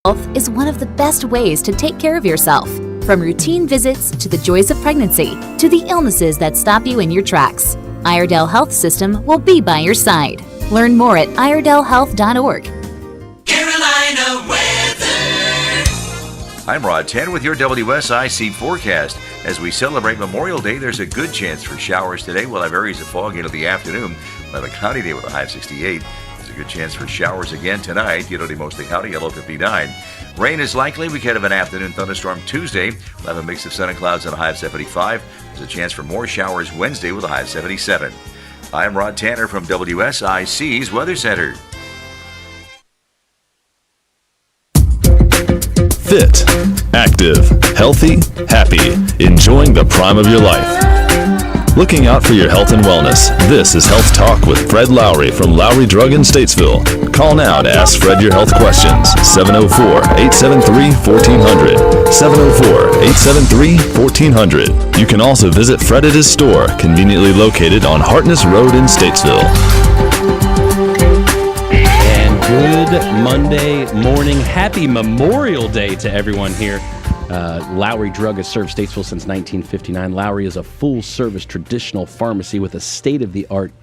Health is one of the best ways to take care of yourself. From routine visits to the joys of pregnancy to the illnesses that stop you in your tracks, Iredell Health System will be by your side. Learn more at iredellhealth.org. Carolina weather. I'm Rod Tanner with your WSIC forecast. As we celebrate Memorial Day, there's a good chance for showers today. We'll have areas of fog into the afternoon. We'll have a cloudy day with a high of 68. There's a good chance for showers again tonight. It'll mostly cloudy, a low 59. Rain is likely. We could have an afternoon thunderstorm Tuesday. We'll have a mix of sun and clouds and a high of 75. There's a chance for more showers Wednesday with a high of 77. I'm Rod Tanner from WSIC's Weather Center. Fit, active, healthy, happy, enjoying the prime of your life. Looking out for your health and wellness, this is Health Talk with Fred Lowry from Lowry Drug in Statesville. Call now to ask Fred your health questions. 704-873-1400. 704-873-1400. You can also visit Fred at his store, conveniently located on Hartness Road in Statesville. Good Monday morning. Happy Memorial Day to everyone here. Lowry Drug has served Statesville since 1959. Lowry is a full-service traditional pharmacy with a state-of-the-art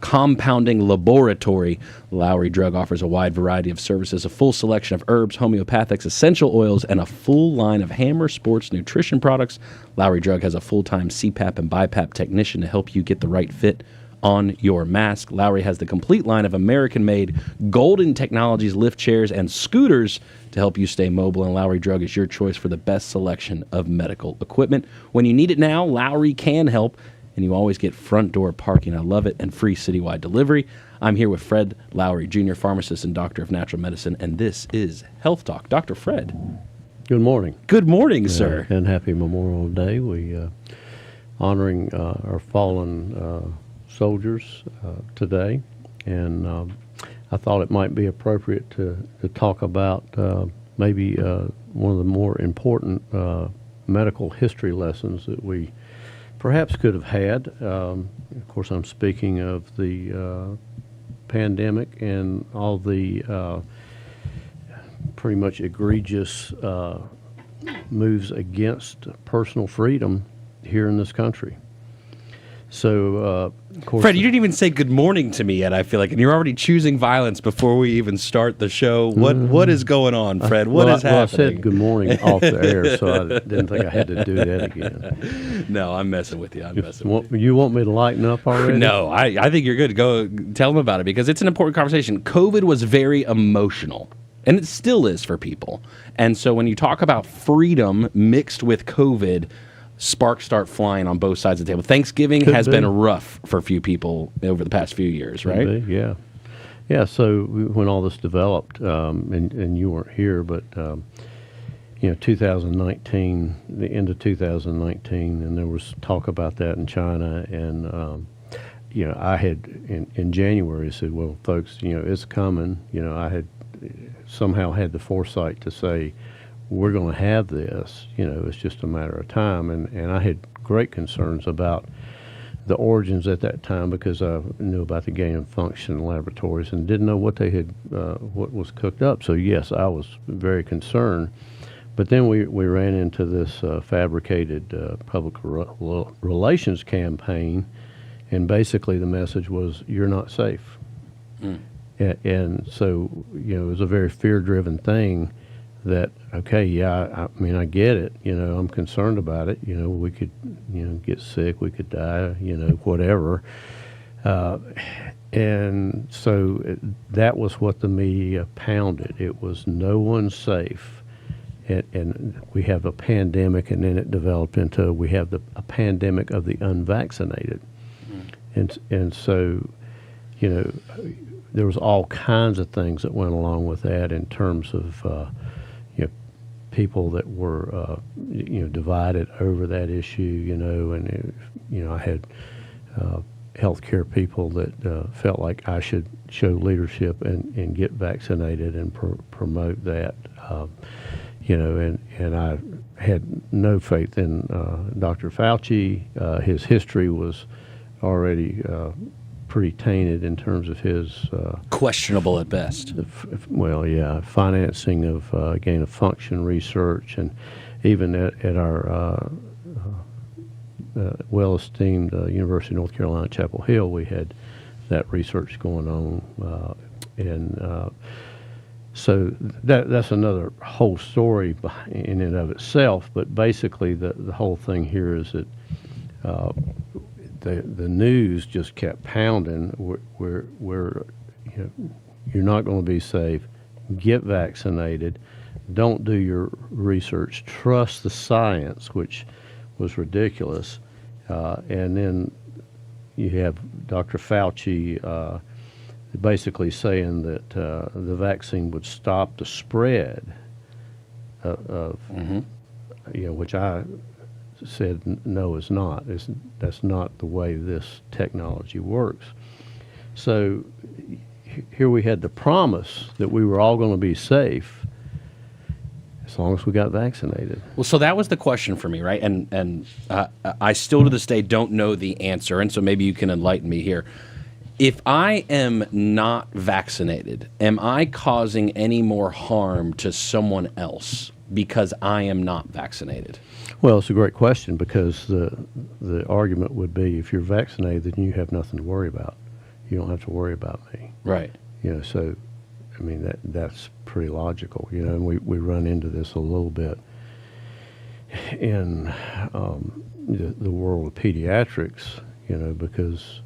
compounding laboratory. Lowry Drug offers a wide variety of services, a full selection of herbs, homeopathics, essential oils, and a full line of Hammer Sports nutrition products. Lowry Drug has a full-time CPAP and BiPAP technician to help you get the right fit on your mask. Lowry has the complete line of American-made Golden Technologies lift chairs and scooters to help you stay mobile, and Lowry Drug is your choice for the best selection of medical equipment. When you need it now, Lowry can help, and you always get front door parking. I love it, and free citywide delivery. I'm here with Fred Lowry, Junior Pharmacist and Doctor of Natural Medicine, and this is Health Talk. Dr. Fred. Good morning. Good morning, sir. And happy Memorial Day. We honoring our fallen soldiers today, and I thought it might be appropriate to talk about maybe one of the more important medical history lessons that we perhaps could have had. Of course, I'm speaking of the pandemic and all the pretty much egregious moves against personal freedom here in this country. So, of course, Fred, you didn't even say good morning to me yet, I feel like, and you're already choosing violence before we even start the show. What is going on, Fred? What is happening? I said good morning off the air, so I didn't think I had to do that again. No, I'm messing with you. You want me to lighten up already? No, I think you're good. Go tell them about it, because it's an important conversation. COVID was very emotional, and it still is for people. And so when you talk about freedom mixed with COVID, sparks start flying on both sides of the table. Thanksgiving has been rough for a few people over the past few years, right? Yeah. Yeah, so when all this developed, and you weren't here, but, 2019, the end of 2019, and there was talk about that in China, and, I had, in January, said, well, folks, it's coming. I had somehow had the foresight to say, we're going to have this, it's just a matter of time. And I had great concerns about the origins at that time, because I knew about the gain of function laboratories and didn't know what they had, what was cooked up. So yes, I was very concerned. But then we ran into this fabricated public relations campaign, and basically the message was, you're not safe. And so, it was a very fear-driven thing. That, okay, yeah, I mean, I get it, I'm concerned about it, we could, get sick, we could die, whatever. And so that was what the media pounded. It was no one's safe. And we have a pandemic, and then it developed into we have a pandemic of the unvaccinated. And so, there was all kinds of things that went along with that in terms of, people that were, divided over that issue, and, I had healthcare people that felt like I should show leadership and get vaccinated and promote that, and I had no faith in Dr. Fauci. His history was already pretty tainted in terms of his Questionable at best. financing of gain of function research, and even at our well-esteemed University of North Carolina, Chapel Hill, we had that research going on, so that's another whole story in and of itself. But basically, the whole thing here is that the news just kept pounding. Where you're not going to be safe. Get vaccinated. Don't do your research. Trust the science, which was ridiculous. And then you have Dr. Fauci basically saying that the vaccine would stop the spread of which I said no, it's not. That's not the way this technology works. So here we had the promise that we were all going to be safe as long as we got vaccinated. Well, so that was the question for me, right? And I still to this day don't know the answer, and so maybe you can enlighten me here. If I am not vaccinated, am I causing any more harm to someone else because I am not vaccinated? Well, it's a great question, because the argument would be, if you're vaccinated, then you have nothing to worry about. You don't have to worry about me. Right. So, I mean, that's pretty logical, and we run into this a little bit in the world of pediatrics, because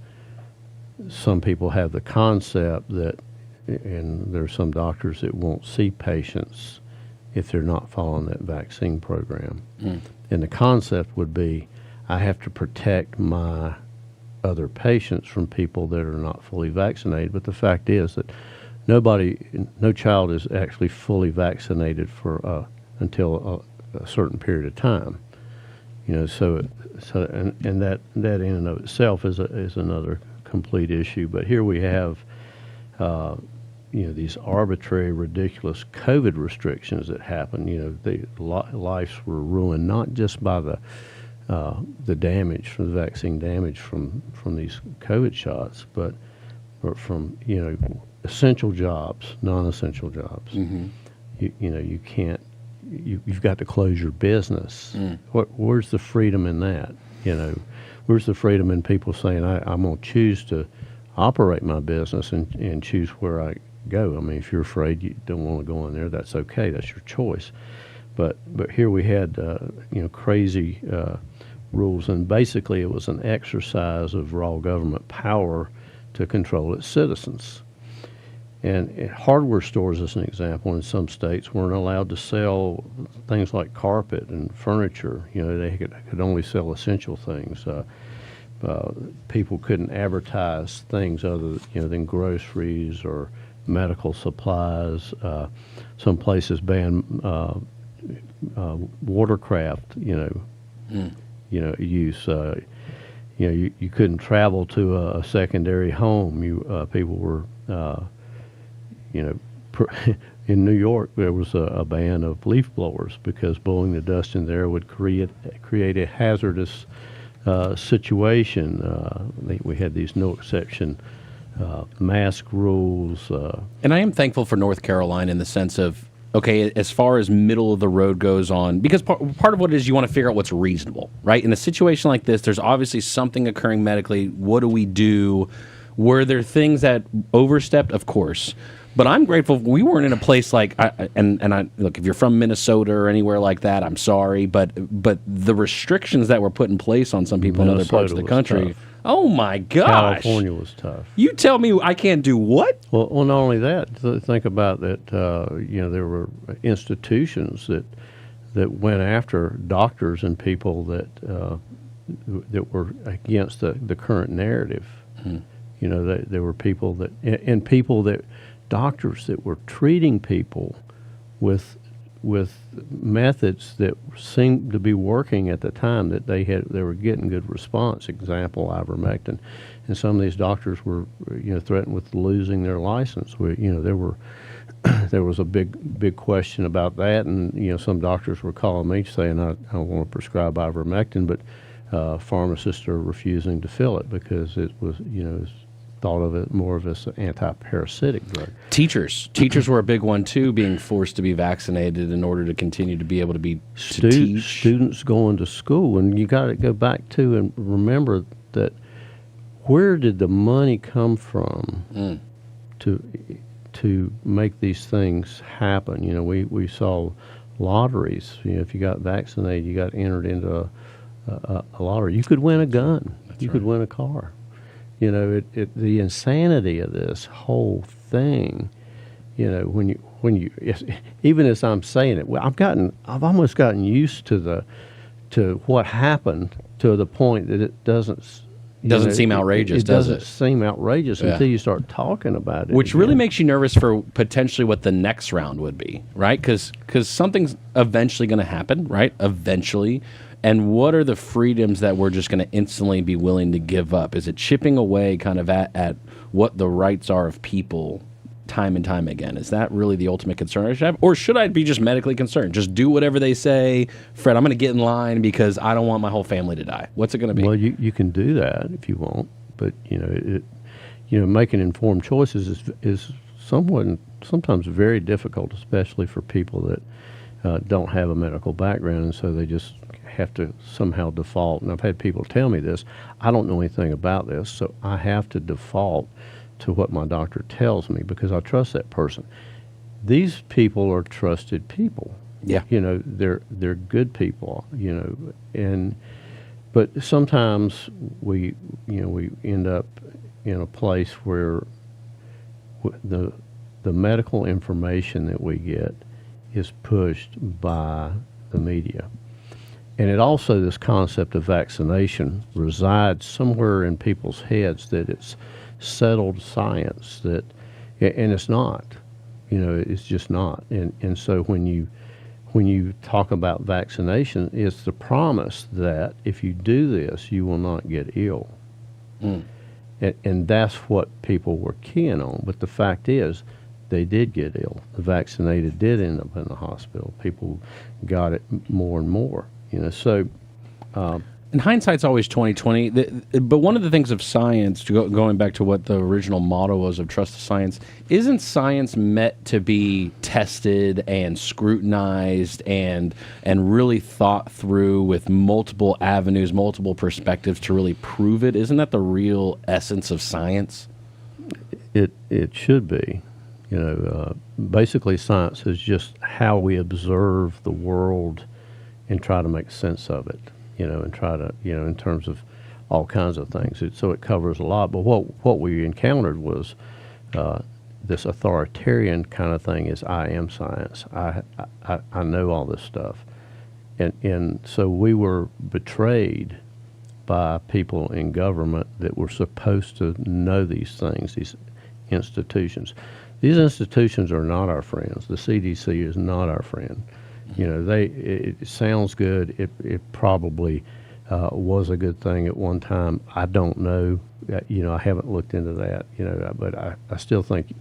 some people have the concept that, and there are some doctors that won't see patients if they're not following that vaccine program. And the concept would be, I have to protect my other patients from people that are not fully vaccinated. But the fact is that no child is actually fully vaccinated until a certain period of time. So that in and of itself is another complete issue. But here we have these arbitrary, ridiculous COVID restrictions that happen. The lives were ruined not just by the damage from the vaccine damage from these COVID shots, but from essential jobs, non-essential jobs. Mm-hmm. You can't. You've got to close your business. Where's the freedom in that? Where's the freedom in people saying, I'm going to choose to operate my business and choose where I go? I mean, if you're afraid you don't want to go in there, that's okay. That's your choice. But here we had crazy rules, and basically it was an exercise of raw government power to control its citizens. And hardware stores, as an example, in some states weren't allowed to sell things like carpet and furniture. They could only sell essential things. People couldn't advertise things other than groceries or medical supplies. Some places banned watercraft, use. You couldn't travel to a secondary home. People were, in New York there was a ban of leaf blowers because blowing the dust in there would create a hazardous situation. We had these no exception mask rules. And I am thankful for North Carolina in the sense of, okay, as far as middle of the road goes on, because part of what it is, you want to figure out what's reasonable, right? In a situation like this, there's obviously something occurring medically. What do we do? Were there things that overstepped? Of course. But I'm grateful we weren't in a place like, I look, if you're from Minnesota or anywhere like that, I'm sorry, but the restrictions that were put in place on some people in other parts of the country, tough. Oh my gosh. California was tough. You tell me I can't do what? Well, not only that, think about that, there were institutions that went after doctors and people that were against the current narrative. There were people that doctors that were treating people with methods that seemed to be working at the time, that they were getting good response. Example, ivermectin, and some of these doctors were threatened with losing their license. There was a big question about that, and some doctors were calling me saying, I don't want to prescribe ivermectin, but pharmacists are refusing to fill it because it was thought of it more of as an anti-parasitic drug. Teachers were a big one too, being forced to be vaccinated in order to continue to be able to teach. Students going to school, and you got to go back to and remember that where did the money come from to make these things happen? You know, we saw lotteries. You know, if you got vaccinated, you got entered into a lottery. You could win a gun. You could win a car. You know, the insanity of this whole thing. You know, when you even as I'm saying it, I've almost gotten used to what happened to the point that it doesn't seem outrageous, does it? It doesn't seem outrageous until you start talking about it. Which really makes you nervous for potentially what the next round would be, right? Because something's eventually going to happen, right? Eventually. And what are the freedoms that we're just going to instantly be willing to give up? Is it chipping away kind of at what the rights are of people time and time again? Is that really the ultimate concern I should have? Or should I be just medically concerned? Just do whatever they say. Fred, I'm going to get in line because I don't want my whole family to die. What's it going to be? Well, you can do that if you want. But, making informed choices is sometimes very difficult, especially for people that don't have a medical background, and so they just have to somehow default. And I've had people tell me this. I don't know anything about this, so I have to default to what my doctor tells me because I trust that person. These people are trusted people. Yeah. You know, they're good people, you know, but sometimes we end up in a place where the medical information that we get is pushed by the media. And it also, this concept of vaccination resides somewhere in people's heads that it's settled science, and it's not. You know, it's just not. And so when you talk about vaccination, it's the promise that if you do this, you will not get ill. And that's what people were keying on. But the fact is, they did get ill. The vaccinated did end up in the hospital. People got it more and more. You know, so. And hindsight's always 20/20. But one of the things of science, going back to what the original motto was of trust the science, isn't science meant to be tested and scrutinized and really thought through with multiple avenues, multiple perspectives to really prove it? Isn't that the real essence of science? It should be. You know, basically science is just how we observe the world and try to make sense of it, you know, and try to, you know, in terms of all kinds of things. So it covers a lot. But what we encountered was this authoritarian kind of thing is I am science. I know all this stuff. And so we were betrayed by people in government that were supposed to know these things, these institutions. These institutions are not our friends. The CDC is not our friend. You know, it sounds good. It probably was a good thing at one time. I don't know. You know, I haven't looked into that. You know, but I still think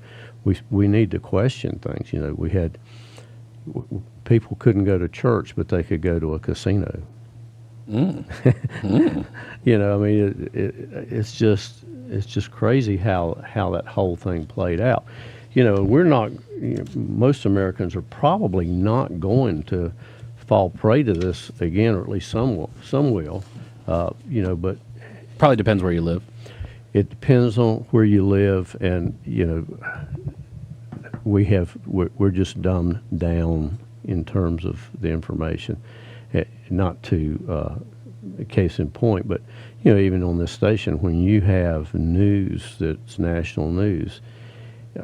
we need to question things. You know, people couldn't go to church, but they could go to a casino. You know, I mean, it's just crazy how that whole thing played out. You know, most Americans are probably not going to fall prey to this again, or at least some will. You know, but probably depends where you live. It depends on where you live, and you know, we're just dumbed down in terms of the information. Not to case in point, but you know, even on this station, when you have news that's national news.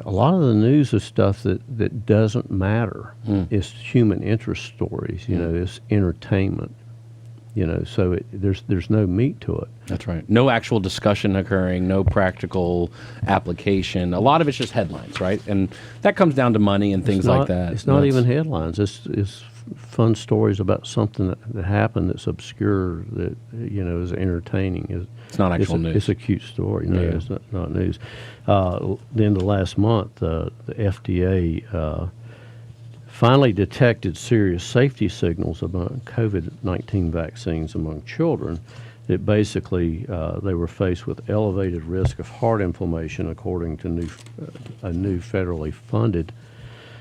A lot of the news is stuff that doesn't matter. It's human interest stories, you know, it's entertainment, you know, so there's no meat to it. That's right. No actual discussion occurring, no practical application. A lot of it's just headlines, right? And that comes down to money and things like that. It's not even headlines. It's fun stories about something that happened that's obscure, that, you know, is entertaining. It's not actual news. It's a cute story. No, it's not news. The end of last month, the FDA finally detected serious safety signals about COVID-19 vaccines among children. that basically they were faced with elevated risk of heart inflammation, according to a new federally funded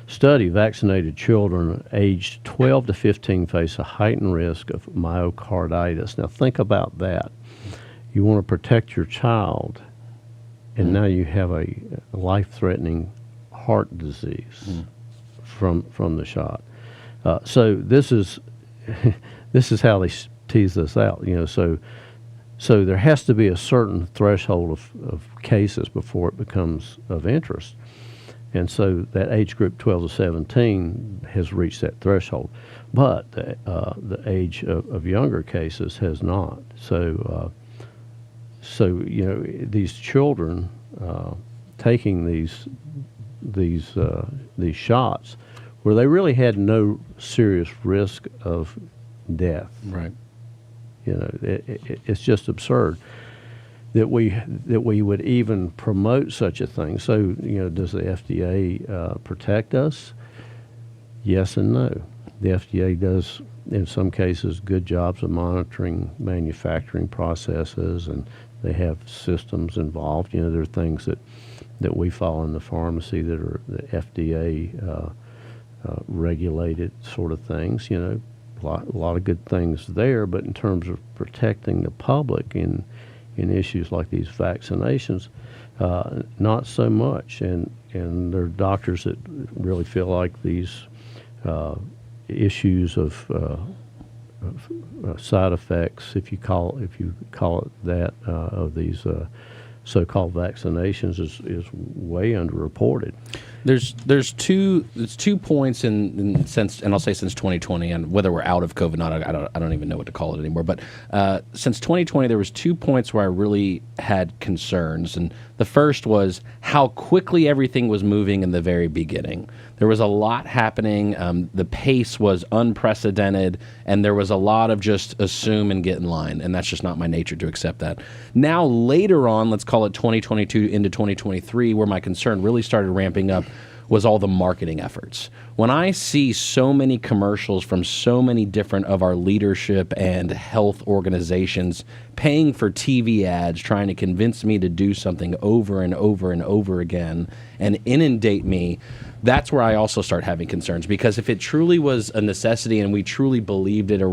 study. Vaccinated children aged 12 to 15 face a heightened risk of myocarditis. Now think about that. You want to protect your child, and now you have a life-threatening heart disease from the shot. So this is this is how they tease this out. So there has to be a certain threshold of cases before it becomes of interest. And so that age group 12 to 17 has reached that threshold, but the age of younger cases has not. So these children taking these shots, where they really had no serious risk of death. Right. It's just absurd that we would even promote such a thing. So, does the FDA protect us? Yes and no. The FDA does, in some cases, good jobs of monitoring manufacturing processes, and they have systems involved. There are things that we follow in the pharmacy that are the FDA regulated sort of things. A lot of good things there, but in terms of protecting the public in issues like these vaccinations, not so much. And there are doctors that really feel like these issues of side effects, if you call it that, of these so-called vaccinations is way underreported. There's two points since, and I'll say since 2020, and whether we're out of COVID or not, I don't even know what to call it anymore. But since 2020, there was 2 points where I really had concerns, and the first was how quickly everything was moving in the very beginning. There was a lot happening. The pace was unprecedented, and there was a lot of just assume and get in line, and that's just not my nature to accept that. Now, later on, let's call it 2022 into 2023, where my concern really started ramping up, was all the marketing efforts. When I see so many commercials from so many different of our leadership and health organizations paying for TV ads, trying to convince me to do something over and over and over again and inundate me, that's where I also start having concerns. Because if it truly was a necessity and we truly believed it, or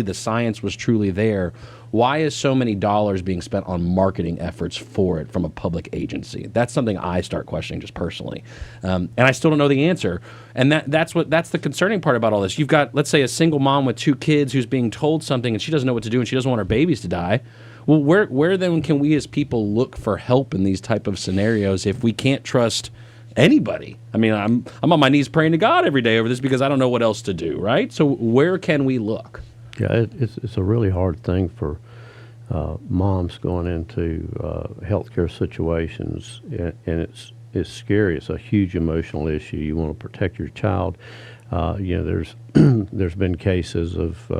the science was truly there, why is so many dollars being spent on marketing efforts for it from a public agency? That's something I start questioning just personally. And I still don't know the answer. And that's the concerning part about all this. You've got, let's say, a single mom with 2 kids who's being told something and she doesn't know what to do and she doesn't want her babies to die. Well, where then can we as people look for help in these type of scenarios if we can't trust anybody? I mean, I'm on my knees praying to God every day over this because I don't know what else to do, right? So where can we look? Yeah, it's a really hard thing for moms going into healthcare situations, and it's scary. It's a huge emotional issue. You want to protect your child. There's been cases of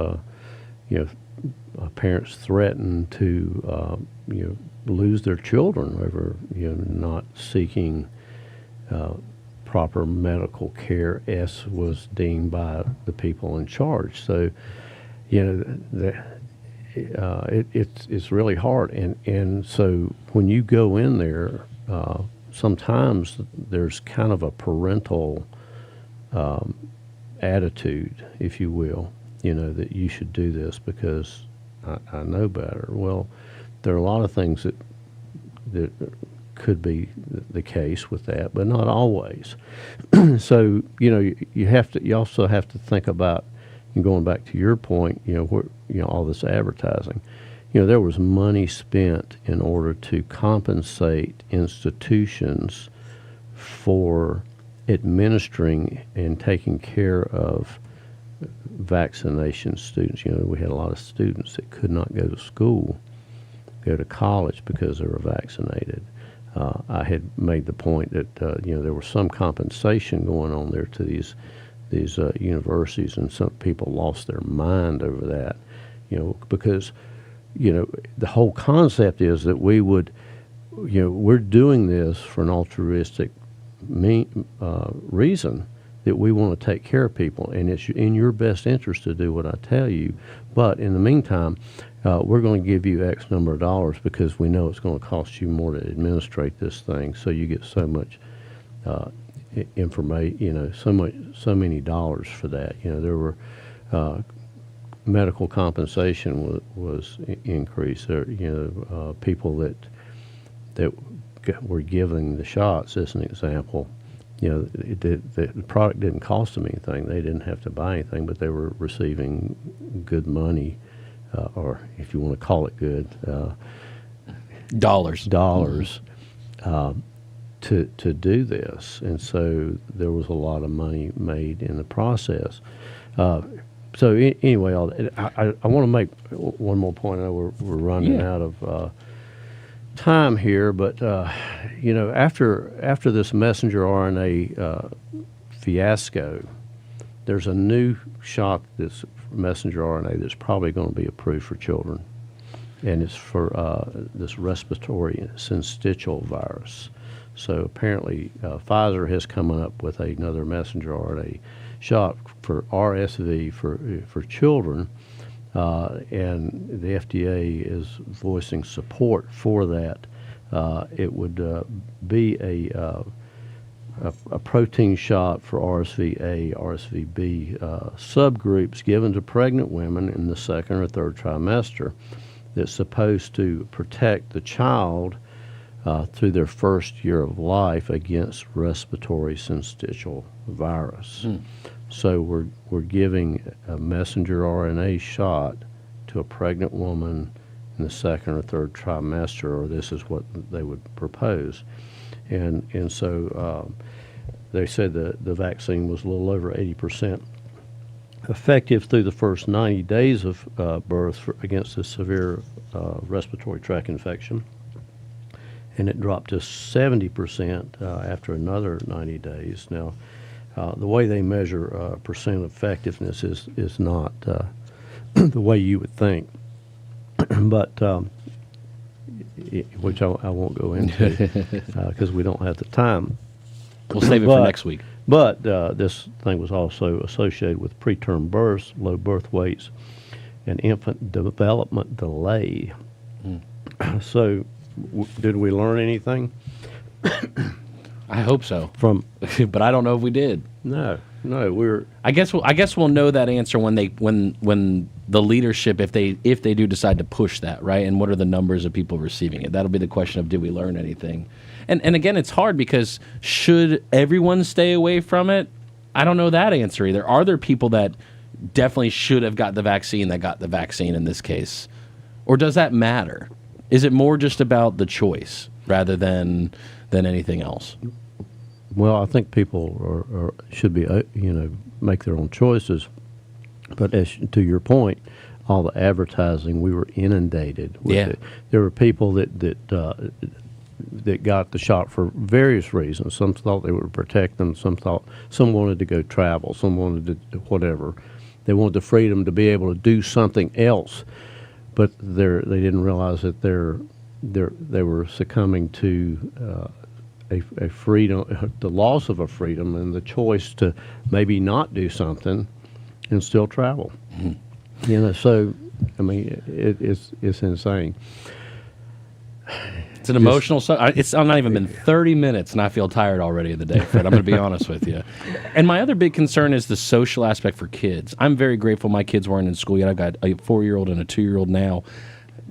parents threaten to lose their children over not seeking proper medical care as was deemed by the people in charge. So it's really hard, and so when you go in there, sometimes there's kind of a parental attitude, if you will, that you should do this because I know better. Well, there are a lot of things that could be the case with that, but not always. So you also have to think about, and going back to your point, all this advertising, there was money spent in order to compensate institutions for administering and taking care of vaccination students. We had a lot of students that could not go to school, go to college because they were vaccinated. I had made the point that there was some compensation going on there to these universities, and some people lost their mind over that, because the whole concept is that we would, we're doing this for an altruistic reason, that we want to take care of people, and it's in your best interest to do what I tell you. But in the meantime, we're going to give you X number of dollars because we know it's going to cost you more to administrate this thing. So you get so much information, so many dollars for that. There were medical compensation was increased. There, people that were giving the shots, as an example, the product didn't cost them anything. They didn't have to buy anything, but they were receiving good money, or if you want to call it good, dollars. To do this, and so there was a lot of money made in the process. Anyway, I want to make one more point. I know we're running out of time here, but after this messenger RNA fiasco, there's a new shot, this messenger RNA, that's probably going to be approved for children, and it's for this respiratory syncytial virus. So apparently, Pfizer has come up with another messenger RNA shot for RSV for children, and the FDA is voicing support for that. It would be a protein shot for RSV-A, RSV-B subgroups given to pregnant women in the second or third trimester that's supposed to protect the child through their first year of life against respiratory syncytial virus. So we're giving a messenger RNA shot to a pregnant woman in the second or third trimester, or this is what they would propose. And so they said the vaccine was a little over 80% effective through the first 90 days of birth against a severe respiratory tract infection. And it dropped to 70% after another 90 days. Now, the way they measure percent effectiveness is not the way you would think, but which I won't go into because we don't have the time. We'll save it for next week. But this thing was also associated with preterm births, low birth weights, and infant development delay. So, did we learn anything? I hope so. But I don't know if we did. No. I guess we'll know that answer when the leadership, if they do decide to push that, right? And what are the numbers of people receiving it? That'll be the question of, did we learn anything? And again, it's hard because should everyone stay away from it? I don't know that answer either. Are there people that definitely should have got the vaccine that got the vaccine in this case? Or does that matter? Is it more just about the choice rather than anything else? Well, I think people should be, make their own choices. But to your point, all the advertising, we were inundated with it. There were people that got the shot for various reasons. Some thought they would protect them. Some wanted to go travel. Some wanted to whatever. They wanted the freedom to be able to do something else. But they didn't realize that they were succumbing to a freedom, the loss of a freedom, and the choice to maybe not do something and still travel. So I mean, it's insane. It's an emotional. It's not even been 30 minutes, and I feel tired already of the day, Fred. I'm going to be honest with you. And my other big concern is the social aspect for kids. I'm very grateful my kids weren't in school yet. I've got a 4-year-old and a 2-year-old now.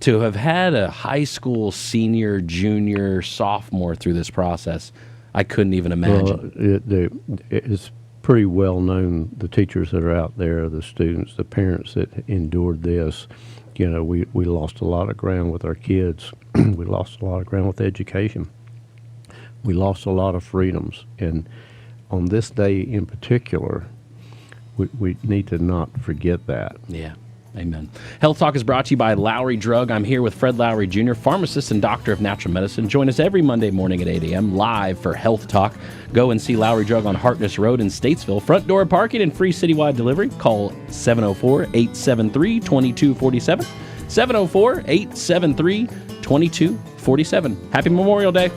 To have had a high school senior, junior, sophomore through this process, I couldn't even imagine. Well, it's pretty well known, the teachers that are out there, the students, the parents that endured this. We lost a lot of ground with our kids. We lost a lot of ground with education. We lost a lot of freedoms. And on this day in particular, we need to not forget that. Yeah. Amen. Health Talk is brought to you by Lowry Drug. I'm here with Fred Lowry Jr., pharmacist and doctor of natural medicine. Join us every Monday morning at 8 a.m. live for Health Talk. Go and see Lowry Drug on Harkness Road in Statesville. Front door parking and free citywide delivery. Call 704-873-2247. 704-873-2247. Happy Memorial Day.